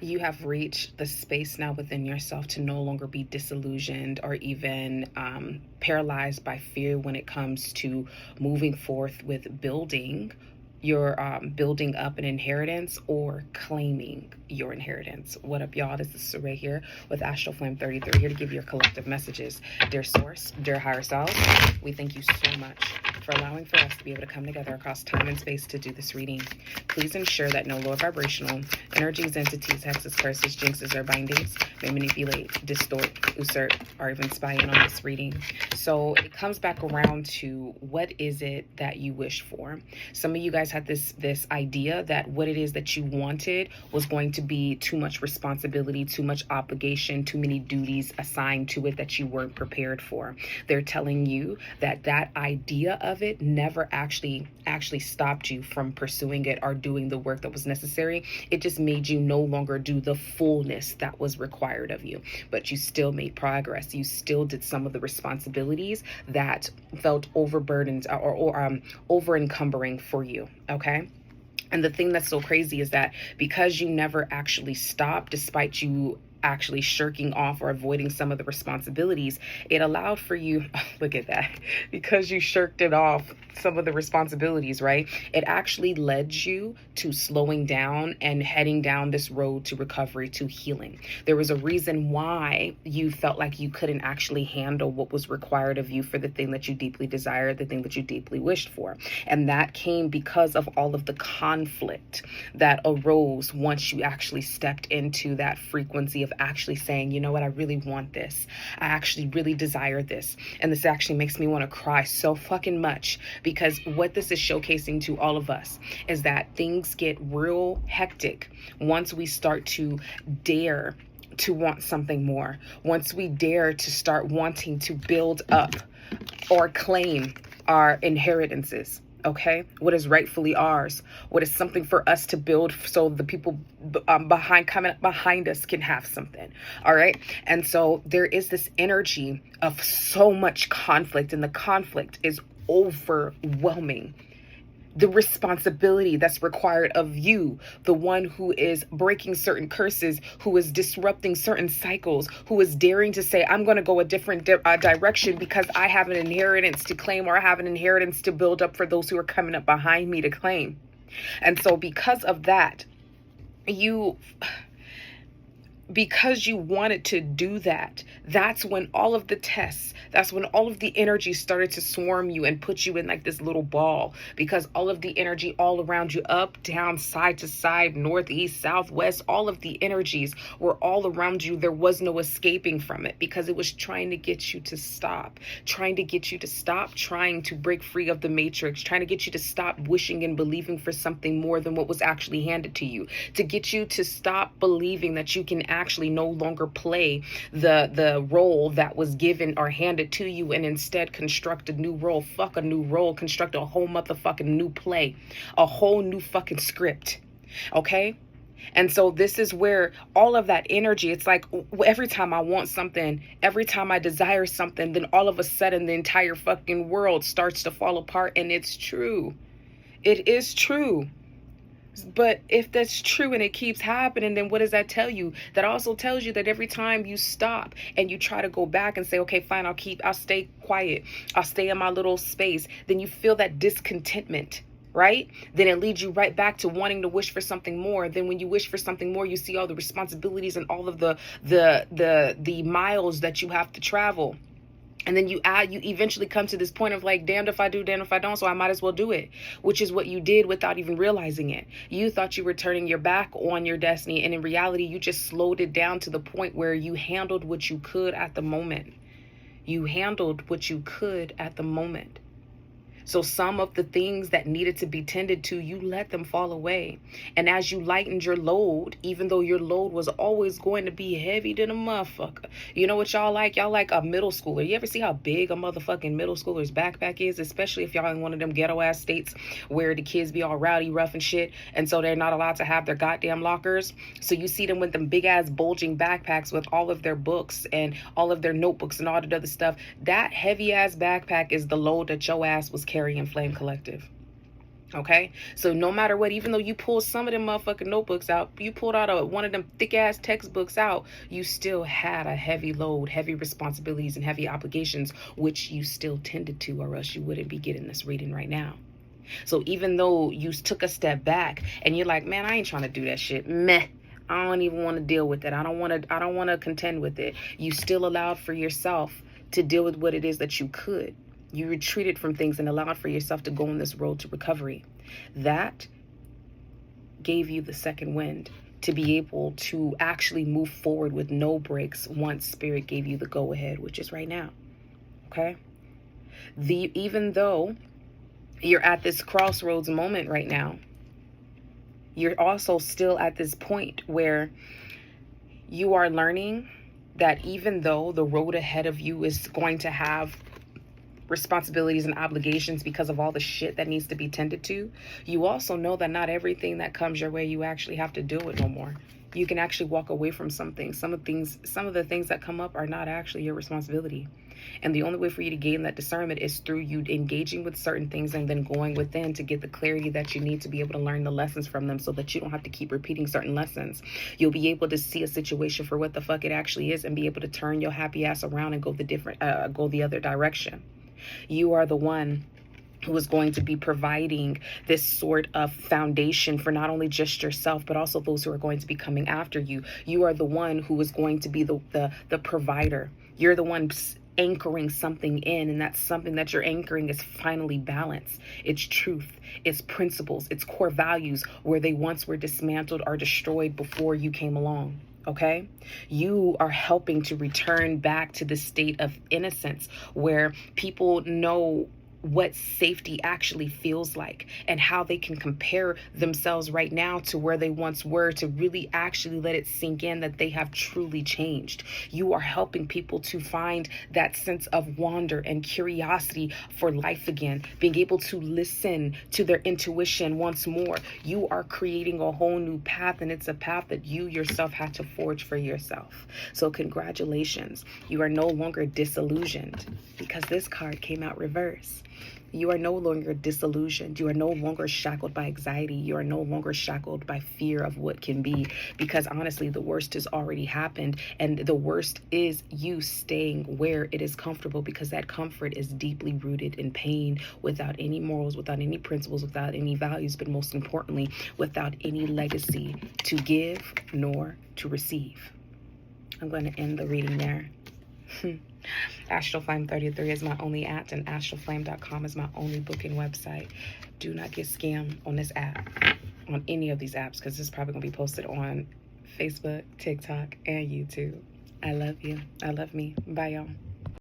You have reached the space now within yourself to no longer be disillusioned or even paralyzed by fear when it comes to moving forth with building up an inheritance or claiming your inheritance. What up, y'all? This is Saray here with Astral Flame 33, here to give your collective messages. Dear Source, dear Higher Self, we thank you so much for allowing for us to be able to come together across time and space to do this reading. Please ensure that no low vibrational energies, entities, hexes, curses, jinxes, or bindings may manipulate, distort, usurp, or even spy in on this reading. So it comes back around to, what is it that you wish for? Some of you guys had this idea that what it is that you wanted was going to be too much responsibility, too much obligation, too many duties assigned to it that you weren't prepared for. They're telling you that idea of it never actually stopped you from pursuing it or doing the work that was necessary. It just made you no longer do the fullness that was required of you, but you still made progress. You still did some of the responsibilities that felt overburdened or over encumbering for you. Okay. And the thing that's so crazy is that because you never actually stopped, despite you actually shirking off or avoiding some of the responsibilities, it allowed for you, look at that, because you shirked it off, some of the responsibilities, right? It actually led you to slowing down and heading down this road to recovery, to healing. There was a reason why you felt like you couldn't actually handle what was required of you for the thing that you deeply desired, the thing that you deeply wished for. And that came because of all of the conflict that arose once you actually stepped into that frequency of actually saying, you know what, I really want this. I actually really desire this. And this actually makes me want to cry so fucking much, because what this is showcasing to all of us is that things get real hectic once we start to dare to want something more. Once we dare to start wanting to build up or claim our inheritances. Okay, what is rightfully ours, what is something for us to build so the people coming up behind us can have something. All right. And so there is this energy of so much conflict, and the conflict is overwhelming. The responsibility that's required of you, the one who is breaking certain curses, who is disrupting certain cycles, who is daring to say, I'm going to go a different direction because I have an inheritance to claim, or I have an inheritance to build up for those who are coming up behind me to claim. And so because of that, because you wanted to do that, that's when all of the tests, that's when all of the energy started to swarm you and put you in like this little ball, because all of the energy all around you, up, down, side to side, north, east, south, west, all of the energies were all around you. There was no escaping from it, because it was trying to get you to stop, trying to break free of the matrix, trying to get you to stop wishing and believing for something more than what was actually handed to you, to get you to stop believing that you can actually no longer play the role that was given or handed to you, and instead construct a new role. Fuck a new role, construct a whole motherfucking new play, a whole new fucking script. Okay. And so this is where all of that energy, it's like every time I want something, every time I desire something, then all of a sudden the entire fucking world starts to fall apart. And it's true. It is true. But if that's true and it keeps happening, then what does that tell you? That also tells you that every time you stop and you try to go back and say, okay, fine, I'll stay quiet, I'll stay in my little space, then you feel that discontentment, right? Then it leads you right back to wanting to wish for something more. Then when you wish for something more, you see all the responsibilities and all of the miles that you have to travel. And then you eventually come to this point of like, damned if I do, damned if I don't, so I might as well do it, which is what you did without even realizing it. You thought you were turning your back on your destiny, and in reality, you just slowed it down to the point where you handled what you could at the moment. You handled what you could at the moment. So some of the things that needed to be tended to, you let them fall away. And as you lightened your load, even though your load was always going to be heavy than a motherfucker. You know what y'all like? Y'all like a middle schooler. You ever see how big a motherfucking middle schooler's backpack is? Especially if y'all in one of them ghetto ass states where the kids be all rowdy, rough and shit. And so they're not allowed to have their goddamn lockers. So you see them with them big ass bulging backpacks with all of their books and all of their notebooks and all that other stuff. That heavy ass backpack is the load that your ass was carrying Flame Collective. Okay, so no matter what, even though you pull some of them motherfucking notebooks out, you pulled out one of them thick ass textbooks out, you still had a heavy load, heavy responsibilities, and heavy obligations, which you still tended to, or else you wouldn't be getting this reading right now. So even though you took a step back and you're like, man, I ain't trying to do that shit. Meh. I don't even want to deal with it. I don't want to contend with it. You still allowed for yourself to deal with what it is that you could. You retreated from things and allowed for yourself to go on this road to recovery. That gave you the second wind to be able to actually move forward with no breaks once Spirit gave you the go ahead, which is right now. Okay? Even though you're at this crossroads moment right now, you're also still at this point where you are learning that even though the road ahead of you is going to have responsibilities and obligations because of all the shit that needs to be tended to, you also know that not everything that comes your way you actually have to deal with no more. You can actually walk away from some things. Some of the things that come up are not actually your responsibility. And the only way for you to gain that discernment is through you engaging with certain things and then going within to get the clarity that you need to be able to learn the lessons from them, so that you don't have to keep repeating certain lessons. You'll be able to see a situation for what the fuck it actually is and be able to turn your happy ass around and go the other direction. You are the one who is going to be providing this sort of foundation for not only just yourself, but also those who are going to be coming after you. You are the one who is going to be the provider. You're the one anchoring something in, and that's something that you're anchoring is finally balance. It's truth, it's principles, it's core values where they once were dismantled or destroyed before you came along. Okay, you are helping to return back to the state of innocence where people know what safety actually feels like and how they can compare themselves right now to where they once were, to really actually let it sink in that they have truly changed. You are helping people to find that sense of wonder and curiosity for life again, being able to listen to their intuition once more. You are creating a whole new path, and it's a path that you yourself had to forge for yourself. So congratulations. You are no longer disillusioned, because this card came out reverse. You are no longer disillusioned. You are no longer shackled by anxiety. You are no longer shackled by fear of what can be, because honestly, the worst has already happened, and the worst is you staying where it is comfortable, because that comfort is deeply rooted in pain, without any morals, without any principles, without any values, but most importantly, without any legacy to give nor to receive. I'm going to end the reading there. Astral Flame 33 is my only at, and astralflame.com is my only booking website. Do not get scammed on this app, on any of these apps, because this is probably going to be posted on Facebook, TikTok, and YouTube. I love you. I love me. Bye, y'all.